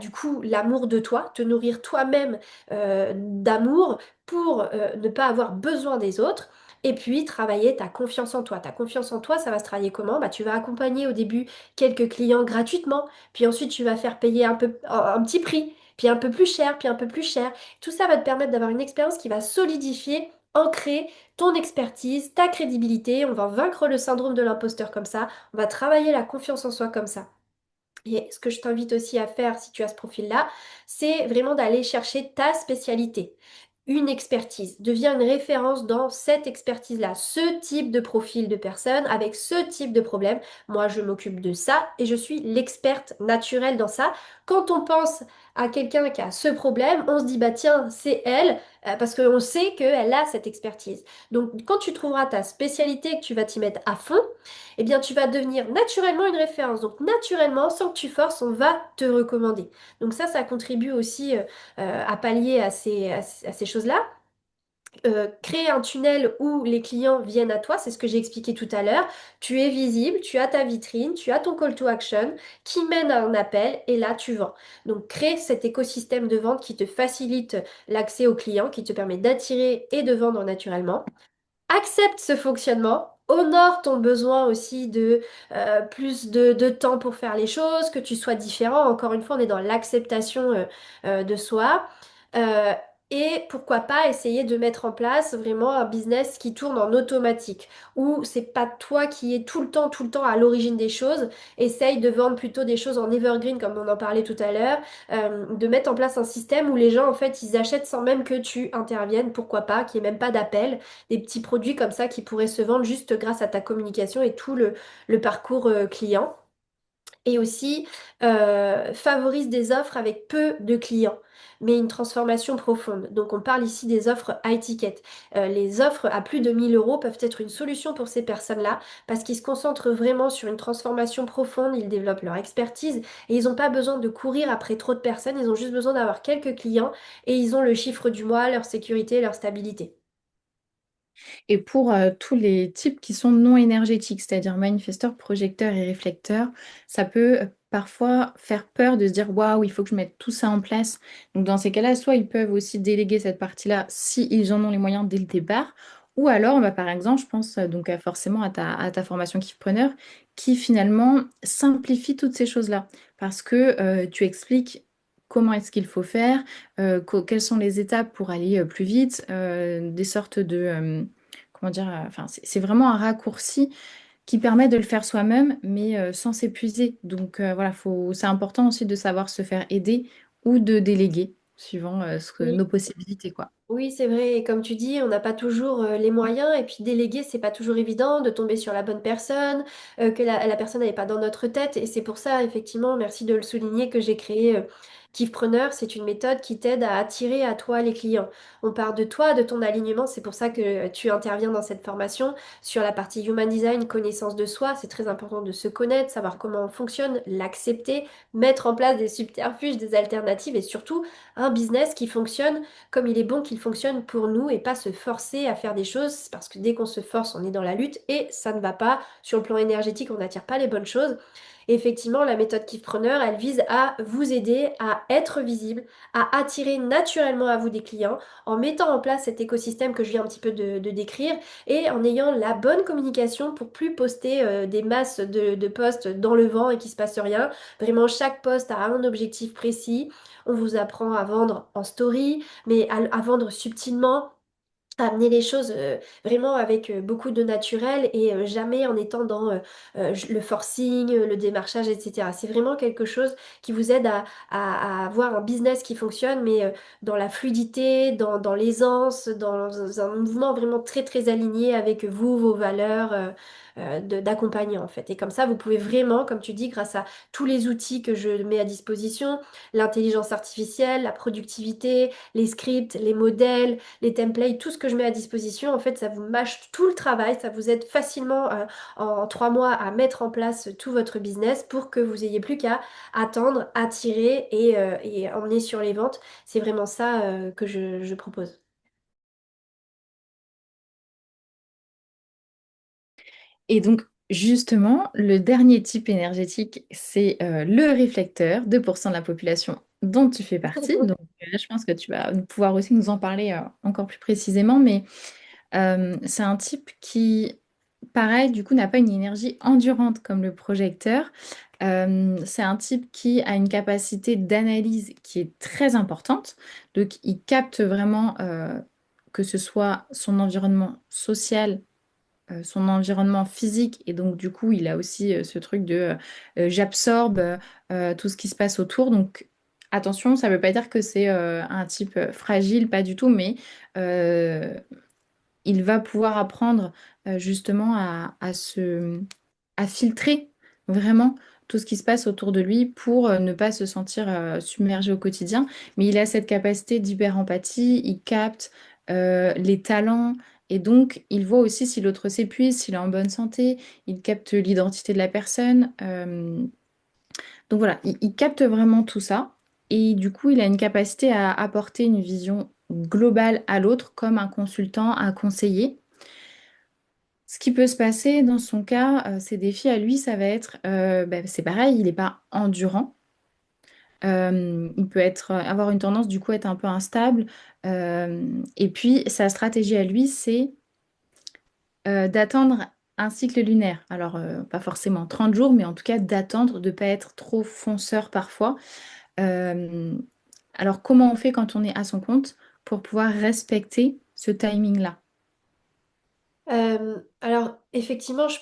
du coup, l'amour de toi, te nourrir toi-même d'amour pour ne pas avoir besoin des autres. Et puis, travailler ta confiance en toi. Ta confiance en toi, ça va se travailler comment? Tu vas accompagner au début quelques clients gratuitement, puis ensuite tu vas faire payer un petit prix, puis un peu plus cher, puis un peu plus cher. Tout ça va te permettre d'avoir une expérience qui va solidifier, ancrer ton expertise, ta crédibilité. On va vaincre le syndrome de l'imposteur comme ça. On va travailler la confiance en soi comme ça. Et ce que je t'invite aussi à faire si tu as ce profil-là, c'est vraiment d'aller chercher ta spécialité, une expertise. Deviens une référence dans cette expertise-là, ce type de profil de personne avec ce type de problème. Moi, je m'occupe de ça et je suis l'experte naturelle dans ça. Quand on pense à quelqu'un qui a ce problème, on se dit, bah tiens, c'est elle, parce qu'on sait qu'elle a cette expertise. Donc, quand tu trouveras ta spécialité, que tu vas t'y mettre à fond, eh bien, tu vas devenir naturellement une référence. Donc, naturellement, sans que tu forces, on va te recommander. Donc, ça contribue aussi à pallier à ces choses-là. Créer un tunnel où les clients viennent à toi, c'est ce que j'ai expliqué tout à l'heure. Tu es visible, tu as ta vitrine, tu as ton call to action qui mène à un appel et là, tu vends. Donc, crée cet écosystème de vente qui te facilite l'accès aux clients, qui te permet d'attirer et de vendre naturellement. Accepte ce fonctionnement, honore ton besoin aussi de plus de temps pour faire les choses, que tu sois différent. Encore une fois, on est dans l'acceptation de soi. Euh, et pourquoi pas essayer de mettre en place vraiment un business qui tourne en automatique, où c'est pas toi qui es tout le temps à l'origine des choses. Essaye de vendre plutôt des choses en evergreen, comme on en parlait tout à l'heure, de mettre en place un système où les gens, en fait, ils achètent sans même que tu interviennes, pourquoi pas, qu'il n'y ait même pas d'appel, des petits produits comme ça qui pourraient se vendre juste grâce à ta communication et tout le parcours client. et aussi favorise des offres avec peu de clients, mais une transformation profonde. Donc on parle ici des offres high ticket. Les offres à plus de 1 000 € peuvent être une solution pour ces personnes-là parce qu'ils se concentrent vraiment sur une transformation profonde, ils développent leur expertise et ils n'ont pas besoin de courir après trop de personnes, ils ont juste besoin d'avoir quelques clients et ils ont le chiffre du mois, leur sécurité, leur stabilité. Et pour tous les types qui sont non énergétiques, c'est-à-dire manifesteurs, projecteurs et réflecteurs, ça peut parfois faire peur de se dire waouh, il faut que je mette tout ça en place. Donc dans ces cas-là, soit ils peuvent aussi déléguer cette partie-là si ils en ont les moyens dès le départ, ou alors, bah, par exemple, je pense donc forcément à ta formation Kickpreneur, qui finalement simplifie toutes ces choses-là, parce que tu expliques comment est-ce qu'il faut faire, quelles sont les étapes pour aller plus vite, des sortes de comment dire, enfin, c'est vraiment un raccourci qui permet de le faire soi-même, mais sans s'épuiser. Donc voilà, c'est important aussi de savoir se faire aider ou de déléguer, suivant nos Oui. possibilités, quoi. Oui, c'est vrai. Et comme tu dis, on n'a pas toujours les moyens. Et puis déléguer, c'est pas toujours évident de tomber sur la bonne personne, que la personne n'est pas dans notre tête. Et c'est pour ça, effectivement, merci de le souligner, que j'ai créé Kifpreneur. C'est une méthode qui t'aide à attirer à toi les clients. On part de toi, de ton alignement. C'est pour ça que tu interviens dans cette formation sur la partie Human Design, connaissance de soi. C'est très important de se connaître, savoir comment on fonctionne, l'accepter, mettre en place des subterfuges, des alternatives et surtout un business qui fonctionne comme il est bon qu'il fonctionne pour nous et pas se forcer à faire des choses parce que dès qu'on se force, on est dans la lutte et ça ne va pas. Sur le plan énergétique, on n'attire pas les bonnes choses. Et effectivement, la méthode Kifpreneur, elle vise à vous aider à être visible, à attirer naturellement à vous des clients en mettant en place cet écosystème que je viens un petit peu de décrire et en ayant la bonne communication pour plus poster des masses de posts dans le vent et qu'il se passe rien. Vraiment, chaque post a un objectif précis. On vous apprend à vendre en story, mais à vendre subtilement, à amener les choses vraiment avec beaucoup de naturel et jamais en étant dans le forcing, le démarchage, etc. C'est vraiment quelque chose qui vous aide à avoir un business qui fonctionne, mais dans la fluidité, dans l'aisance, dans un mouvement vraiment très très aligné avec vous, vos valeurs d'accompagnant en fait. Et comme ça, vous pouvez vraiment, comme tu dis, grâce à tous les outils que je mets à disposition, l'intelligence artificielle, la productivité, les scripts, les modèles, les templates, tout ce que je mets à disposition, en fait, ça vous mâche tout le travail, ça vous aide facilement en 3 mois à mettre en place tout votre business pour que vous ayez plus qu'à attendre, attirer et emmener sur les ventes. C'est vraiment ça que je propose. Et donc, justement, le dernier type énergétique, c'est le réflecteur, 2% de la population dont tu fais partie. Donc, je pense que tu vas pouvoir aussi nous en parler encore plus précisément, mais c'est un type qui, pareil, du coup, n'a pas une énergie endurante comme le projecteur. C'est un type qui a une capacité d'analyse qui est très importante. Donc, il capte vraiment que ce soit son environnement social, son environnement physique, et donc, du coup, il a aussi ce truc de j'absorbe tout ce qui se passe autour. Donc, attention, ça ne veut pas dire que c'est un type fragile, pas du tout, mais euh, il va pouvoir apprendre justement à filtrer vraiment tout ce qui se passe autour de lui pour ne pas se sentir submergé au quotidien. Mais il a cette capacité d'hyper-empathie, il capte les talents et donc il voit aussi si l'autre s'épuise, s'il est en bonne santé, il capte l'identité de la personne. Donc voilà, il capte vraiment tout ça et du coup il a une capacité à apporter une vision globale à l'autre comme un consultant, un conseiller. Ce qui peut se passer dans son cas, ses défis à lui, ça va être, c'est pareil, il n'est pas endurant. Il peut avoir une tendance du coup à être un peu instable. Et puis sa stratégie à lui, c'est d'attendre un cycle lunaire. Alors pas forcément 30 jours, mais en tout cas d'attendre, de ne pas être trop fonceur parfois. Euh, alors comment on fait quand on est à son compte pour pouvoir respecter ce timing-là? Alors, effectivement, je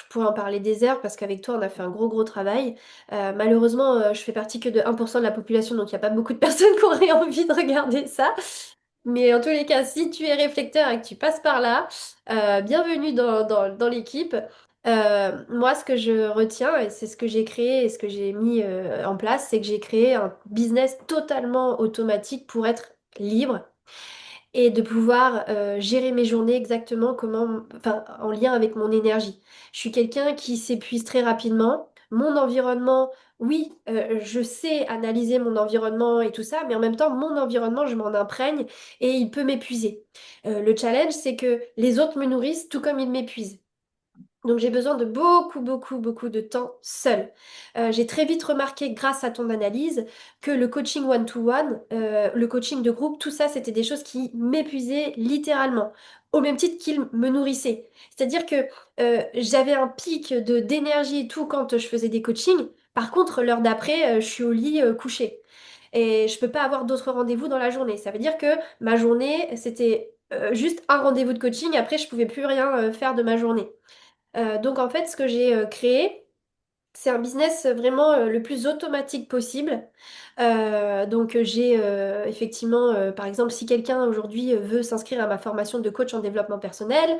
pourrais en parler des heures parce qu'avec toi, on a fait un gros, gros travail. Malheureusement, je fais partie que de 1% de la population, donc il n'y a pas beaucoup de personnes qui auraient envie de regarder ça. Mais en tous les cas, si tu es réflecteur et que tu passes par là, bienvenue dans l'équipe. Moi, ce que je retiens, et c'est ce que j'ai créé et ce que j'ai mis en place, c'est que j'ai créé un business totalement automatique pour être libre et de pouvoir gérer mes journées exactement comment, enfin, en lien avec mon énergie. Je suis quelqu'un qui s'épuise très rapidement. Mon environnement, oui, je sais analyser mon environnement et tout ça, mais en même temps, mon environnement, je m'en imprègne et il peut m'épuiser. Le challenge, c'est que les autres me nourrissent tout comme ils m'épuisent. Donc j'ai besoin de beaucoup, beaucoup, beaucoup de temps seul. J'ai très vite remarqué, grâce à ton analyse, que le coaching one-to-one, le coaching de groupe, tout ça, c'était des choses qui m'épuisaient littéralement, au même titre qu'ils me nourrissaient. C'est-à-dire que j'avais un pic d'énergie et tout quand je faisais des coachings. Par contre, l'heure d'après, je suis au lit couchée. Et je peux pas avoir d'autres rendez-vous dans la journée. Ça veut dire que ma journée, c'était juste un rendez-vous de coaching. Après, je pouvais plus rien faire de ma journée. Donc en fait, ce que j'ai créé, c'est un business vraiment le plus automatique possible. Donc j'ai effectivement, par exemple, si quelqu'un aujourd'hui veut s'inscrire à ma formation de coach en développement personnel,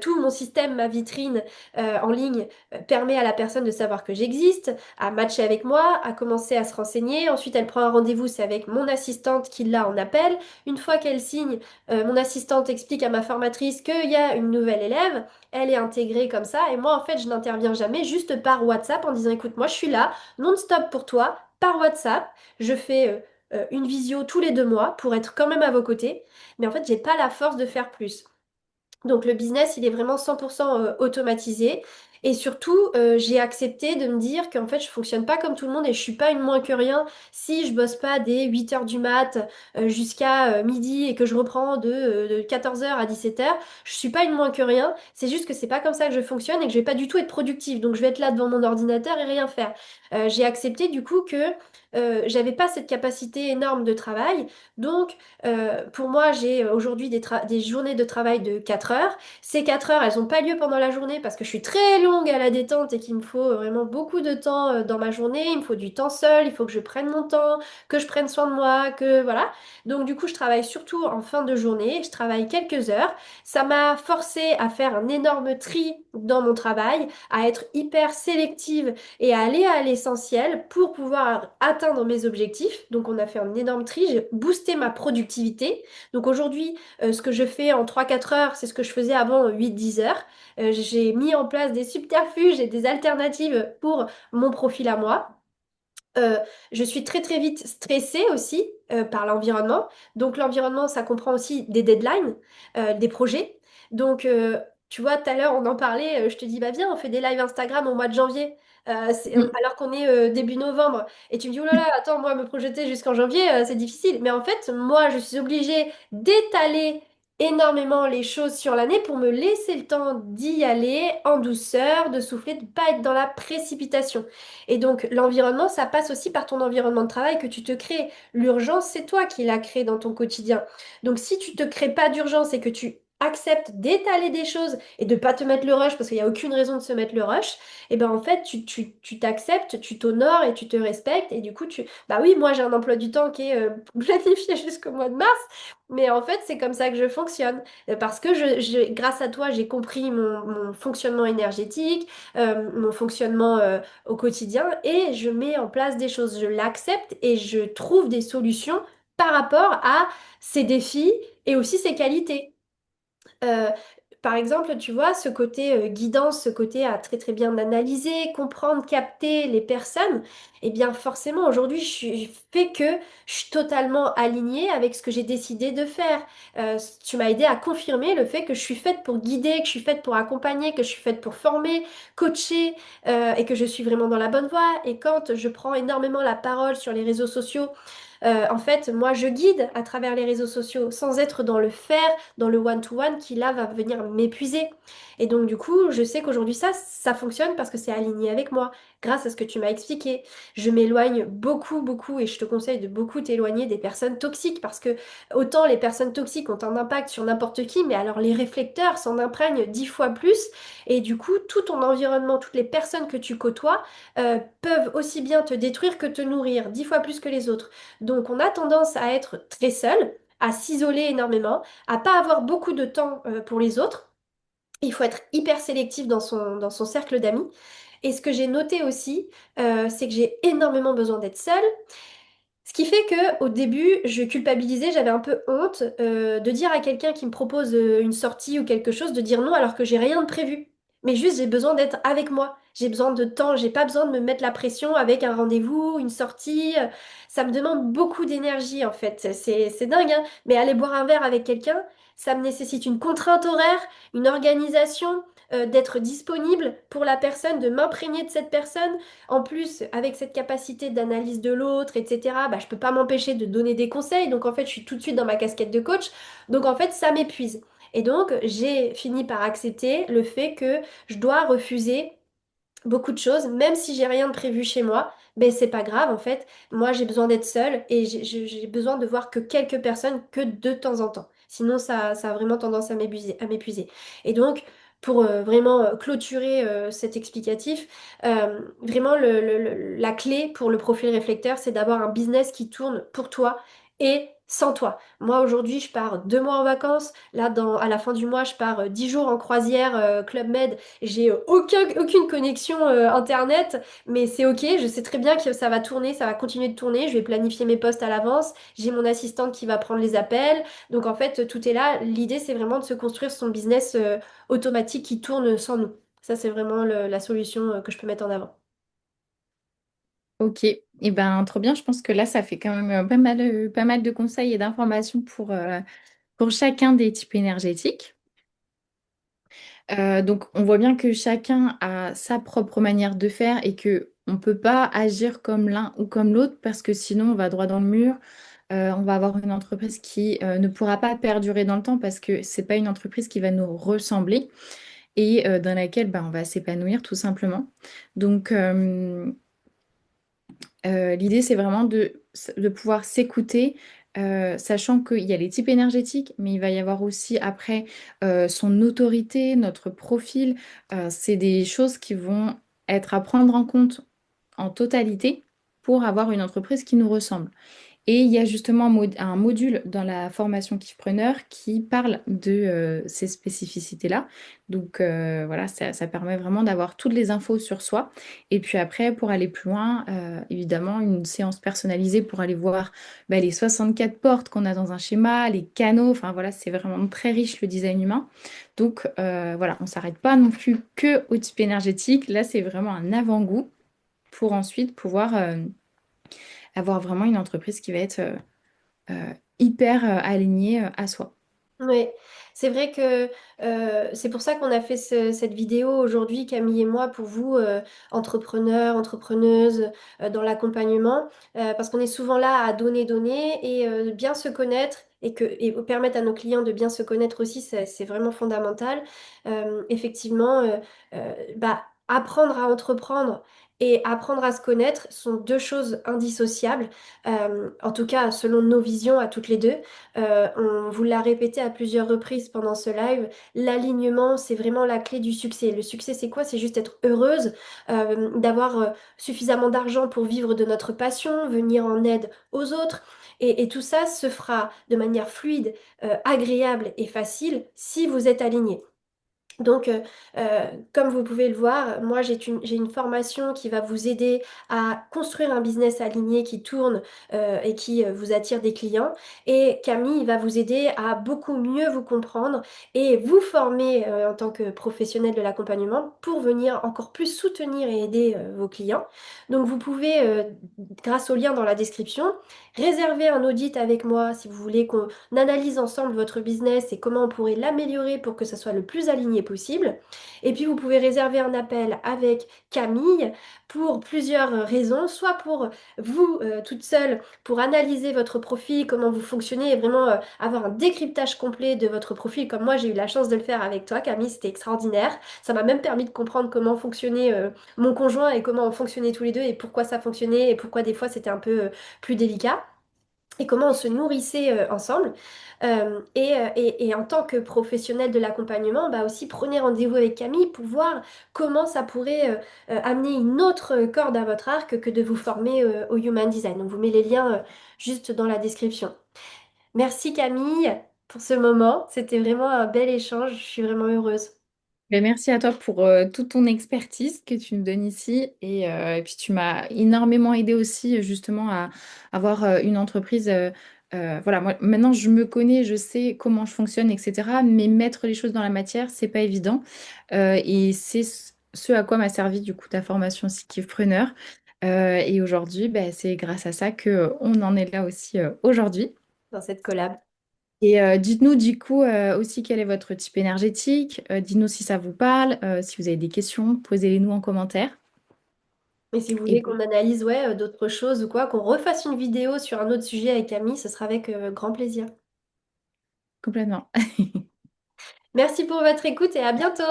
tout mon système, ma vitrine en ligne permet à la personne de savoir que j'existe, à matcher avec moi, à commencer à se renseigner. Ensuite, elle prend un rendez-vous, c'est avec mon assistante qui l'a en appel. Une fois qu'elle signe, mon assistante explique à ma formatrice qu'il y a une nouvelle élève. Elle est intégrée comme ça. Et moi, en fait, je n'interviens jamais, juste par WhatsApp en disant, écoute, moi, je suis là, non-stop pour toi, par WhatsApp. Je fais une visio tous les 2 mois pour être quand même à vos côtés. Mais en fait, j'ai pas la force de faire plus. Donc le business, il est vraiment 100% automatisé. Et surtout, j'ai accepté de me dire qu'en fait, je fonctionne pas comme tout le monde et je suis pas une moins que rien si je bosse pas dès 8 heures du mat jusqu'à midi et que je reprends de 14 heures à 17 heures. Je suis pas une moins que rien. C'est juste que c'est pas comme ça que je fonctionne et que je vais pas du tout être productive. Donc je vais être là devant mon ordinateur et rien faire. J'ai accepté du coup que j'avais pas cette capacité énorme de travail. Donc pour moi, j'ai aujourd'hui des journées de travail de 4 heures. Ces 4 heures, elles n'ont pas lieu pendant la journée parce que je suis très longue à la détente et qu'il me faut vraiment beaucoup de temps dans ma journée. Il me faut du temps seul, il faut que je prenne mon temps, que je prenne soin de moi, que voilà. Donc du coup, je travaille surtout en fin de journée. Je travaille quelques heures. Ça m'a forcé à faire un énorme tri dans mon travail, à être hyper sélective et à aller à l'essentiel pour pouvoir atteindre mes objectifs. Donc on a fait un énorme tri, j'ai boosté ma productivité. Donc aujourd'hui, ce que je fais en 3 4 heures, c'est ce que je faisais avant en 8 10 heures. J'ai mis en place des subterfuges et des alternatives pour mon profil à moi. Euh, je suis très très vite stressée aussi par l'environnement. Donc l'environnement, ça comprend aussi des deadlines, des projets. Donc tu vois, tout à l'heure on en parlait, je te dis bah viens, on fait des lives Instagram au mois de janvier, Mm. alors qu'on est début novembre. Et tu me dis oh là là, attends, moi me projeter jusqu'en janvier, c'est difficile. Mais en fait, moi je suis obligée d'étaler énormément les choses sur l'année pour me laisser le temps d'y aller en douceur, de souffler, de pas être dans la précipitation. Et donc, l'environnement, ça passe aussi par ton environnement de travail que tu te crées. L'urgence, c'est toi qui l'as créée dans ton quotidien. Donc, si tu te crées pas d'urgence et que tu acceptes d'étaler des choses et de pas te mettre le rush parce qu'il n'y a aucune raison de se mettre le rush, et ben en fait, tu t'acceptes, tu t'honores et tu te respectes. Et du coup, bah oui, moi j'ai un emploi du temps qui est planifié jusqu'au mois de mars, mais en fait, c'est comme ça que je fonctionne. Parce que grâce à toi, j'ai compris mon fonctionnement énergétique, mon fonctionnement au quotidien et je mets en place des choses. Je l'accepte et je trouve des solutions par rapport à ses défis et aussi ses qualités. Euh, Par exemple, tu vois, ce côté guidance, ce côté à très très bien analyser, comprendre, capter les personnes, eh bien forcément aujourd'hui fais que je suis totalement alignée avec ce que j'ai décidé de faire. Tu m'as aidé à confirmer le fait que je suis faite pour guider, que je suis faite pour accompagner, que je suis faite pour former, coacher et que je suis vraiment dans la bonne voie. Et quand je prends énormément la parole sur les réseaux sociaux, en fait, moi, je guide à travers les réseaux sociaux sans être dans le faire, dans le one-to-one qui là va venir m'épuiser. Et donc, du coup, je sais qu'aujourd'hui, ça fonctionne parce que c'est aligné avec moi, grâce à ce que tu m'as expliqué. Je m'éloigne beaucoup, beaucoup et je te conseille de beaucoup t'éloigner des personnes toxiques parce que autant les personnes toxiques ont un impact sur n'importe qui, mais alors les réflecteurs s'en imprègnent 10 fois plus. Et du coup, tout ton environnement, toutes les personnes que tu côtoies peuvent aussi bien te détruire que te nourrir, 10 fois plus que les autres. Donc on a tendance à être très seul, à s'isoler énormément, à pas avoir beaucoup de temps pour les autres. Il faut être hyper sélectif dans son cercle d'amis. Et ce que j'ai noté aussi, c'est que j'ai énormément besoin d'être seule. Ce qui fait que au début, je culpabilisais, j'avais un peu honte de dire à quelqu'un qui me propose une sortie ou quelque chose de dire non alors que j'ai rien de prévu. Mais juste, j'ai besoin d'être avec moi. J'ai besoin de temps, j'ai pas besoin de me mettre la pression avec un rendez-vous, une sortie. Ça me demande beaucoup d'énergie en fait. C'est dingue, hein. Mais aller boire un verre avec quelqu'un, ça me nécessite une contrainte horaire, une organisation, d'être disponible pour la personne, de m'imprégner de cette personne. En plus, avec cette capacité d'analyse de l'autre, etc., bah, je peux pas m'empêcher de donner des conseils. Donc en fait, je suis tout de suite dans ma casquette de coach. Donc en fait, ça m'épuise. Et donc, j'ai fini par accepter le fait que je dois refuser beaucoup de choses, même si j'ai rien de prévu chez moi, ben c'est pas grave en fait. Moi, j'ai besoin d'être seule et j'ai besoin de voir que quelques personnes que de temps en temps. Sinon, ça a vraiment tendance à m'épuiser. Et donc, pour vraiment clôturer cet explicatif, vraiment la clé pour le profil réflecteur, c'est d'avoir un business qui tourne pour toi et sans toi. Moi, aujourd'hui, je pars 2 mois en vacances. Là, à la fin du mois, je pars 10 jours en croisière Club Med. J'ai aucune connexion internet, mais c'est ok. Je sais très bien que ça va tourner, ça va continuer de tourner. Je vais planifier mes postes à l'avance. J'ai mon assistante qui va prendre les appels. Donc en fait, tout est là. L'idée, c'est vraiment de se construire son business automatique qui tourne sans nous. Ça, c'est vraiment la solution que je peux mettre en avant. Ok, et ben trop bien, je pense que là ça fait quand même pas mal de conseils et d'informations pour chacun des types énergétiques. Donc on voit bien que chacun a sa propre manière de faire et que on ne peut pas agir comme l'un ou comme l'autre parce que sinon on va droit dans le mur. On va avoir une entreprise qui ne pourra pas perdurer dans le temps parce que c'est pas une entreprise qui va nous ressembler et dans laquelle on va s'épanouir tout simplement. Donc l'idée, c'est vraiment de pouvoir s'écouter, sachant qu'il y a les types énergétiques, mais il va y avoir aussi après son autorité, notre profil. C'est des choses qui vont être à prendre en compte en totalité pour avoir une entreprise qui nous ressemble. Et il y a justement un module dans la formation Kifpreneur qui parle de ces spécificités-là. Donc voilà, ça permet vraiment d'avoir toutes les infos sur soi. Et puis après, pour aller plus loin, évidemment, une séance personnalisée pour aller voir les 64 portes qu'on a dans un schéma, les canaux. Enfin voilà, c'est vraiment très riche le design humain. Donc voilà, on ne s'arrête pas non plus que au type énergétique. Là, c'est vraiment un avant-goût pour ensuite pouvoir avoir vraiment une entreprise qui va être hyper alignée à soi. Oui, c'est vrai que c'est pour ça qu'on a fait cette vidéo aujourd'hui, Camille et moi, pour vous, entrepreneurs, entrepreneuses, dans l'accompagnement, parce qu'on est souvent là à donner, donner et bien se connaître et permettre à nos clients de bien se connaître aussi, c'est vraiment fondamental. Effectivement, apprendre à entreprendre et apprendre à se connaître sont deux choses indissociables, en tout cas selon nos visions à toutes les deux. On vous l'a répété à plusieurs reprises pendant ce live, l'alignement, c'est vraiment la clé du succès. Le succès, c'est quoi? C'est juste être heureuse, d'avoir suffisamment d'argent pour vivre de notre passion, venir en aide aux autres. Et tout ça se fera de manière fluide, agréable et facile si vous êtes aligné. Donc, comme vous pouvez le voir, moi j'ai une formation qui va vous aider à construire un business aligné qui tourne et qui vous attire des clients. Et Camille va vous aider à beaucoup mieux vous comprendre et vous former en tant que professionnel de l'accompagnement pour venir encore plus soutenir et aider vos clients. Donc, vous pouvez, grâce au lien dans la description, réserver un audit avec moi si vous voulez qu'on analyse ensemble votre business et comment on pourrait l'améliorer pour que ça soit le plus aligné possible. Et puis vous pouvez réserver un appel avec Camille pour plusieurs raisons, soit pour vous toute seule, pour analyser votre profil, comment vous fonctionnez et vraiment avoir un décryptage complet de votre profil, comme moi j'ai eu la chance de le faire avec toi, Camille, c'était extraordinaire. Ça m'a même permis de comprendre comment fonctionnait mon conjoint et comment on fonctionnait tous les deux et pourquoi ça fonctionnait et pourquoi des fois c'était un peu plus délicat et comment on se nourrissait ensemble. Et en tant que professionnel de l'accompagnement, bah aussi prenez rendez-vous avec Camille pour voir comment ça pourrait amener une autre corde à votre arc que de vous former au Human Design. On vous met les liens juste dans la description. Merci Camille pour ce moment. C'était vraiment un bel échange. Je suis vraiment heureuse. Ben, merci à toi pour toute ton expertise que tu nous donnes ici et puis tu m'as énormément aidé aussi justement à avoir une entreprise. Voilà, moi maintenant je me connais, je sais comment je fonctionne, etc. Mais mettre les choses dans la matière, c'est pas évident. Et c'est ce à quoi m'a servi du coup ta formation Preneur. Et aujourd'hui, ben, c'est grâce à ça que on en est là aussi aujourd'hui. dans cette collab. Et dites-nous du coup aussi quel est votre type énergétique. Dites-nous si ça vous parle. Si vous avez des questions, posez-les-nous en commentaire. Et si vous Et voulez qu'on analyse ouais, d'autres choses ou quoi, qu'on refasse une vidéo sur un autre sujet avec Camille, ce sera avec grand plaisir. complètement. Merci pour votre écoute et à bientôt!